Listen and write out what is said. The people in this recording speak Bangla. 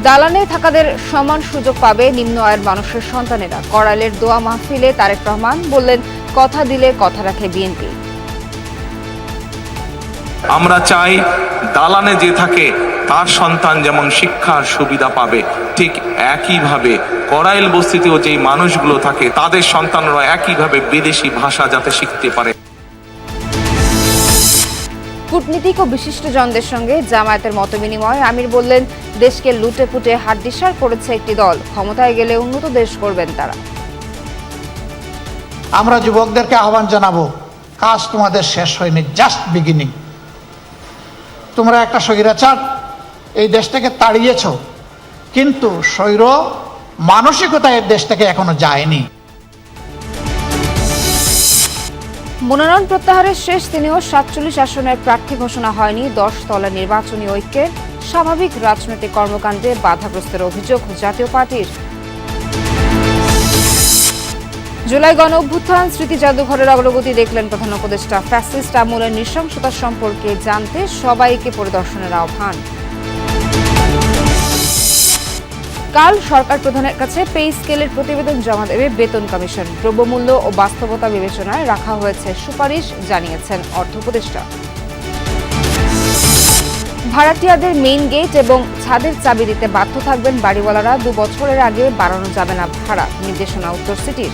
দালানে থাকাদের সমান সুযোগ পাবে নিম্ন আয়ের মানুষের সন্তানেরা। করাইলের দোয়া মাহফিলে তারেক রহমান বললেন, কথা দিলে কথা রাখে বিএনপি। আমরা চাই দালানে যে থাকে তার সন্তান যেমন শিক্ষার সুবিধা পাবে, ঠিক একইভাবে করাইল বস্তিতেও যেই মানুষগুলো থাকে তাদের সন্তানরা একইভাবে বিদেশি ভাষা যাতে শিখতে পারে। কূটনীতিক ও বিশিষ্টজনদের সঙ্গে জামায়াতের মতবিনিময় আমির বললেন, দেশকে লুটে পুটে হাড্ডিসার করেছে একটি দল, ক্ষমতায় গেলে উন্নত দেশ করবেন তারা। আমরা যুবকদেরকে আহ্বান জানাবো, কাজ তোমাদের শেষ হয়নি, জাস্ট বিগিনিং। তোমরা একটা স্বৈরাচার এই দেশ থেকে তাড়িয়েছ, কিন্তু স্বৈর মানসিকতা এই দেশ থেকে এখনো যায়নি। মনোনয়ন প্রত্যাহারের শেষ দিনেও ৪৭ আসনের প্রার্থী ঘোষণা হয়নি। ১০ তলা নির্বাচনী ঐক্যের স্বাভাবিক রাজনৈতিক কর্মকাণ্ডে বাধাগ্রস্তের অভিযোগ জাতীয় পার্টির। জুলাই গণ অভ্যুত্থান স্মৃতি জাদুঘরের অগ্রগতি দেখলেন প্রধান উপদেষ্টা। ফ্যাসিস্ট আমলের নৃশংসতা সম্পর্কে জানতে সবাইকে পরিদর্শনের আহ্বান। কাল সরকার প্রধানের কাছে পে স্কেলের প্রতিবেদন জমা দেবে বেতন কমিশন। দ্রব্যমূল্য ও বাস্তবতা বিবেচনায় রাখা হয়েছে সুপারিশ, জানিয়েছেন অর্থ উপদেষ্টা। ভাড়াটিয়াদের মেইন গেট এবং ছাদের চাবি দিতে বাধ্য থাকবেন বাড়িওয়ালারা। ২ বছরের আগে বাড়ানো যাবে না ভাড়া, নির্দেশনা উত্তর সিটির।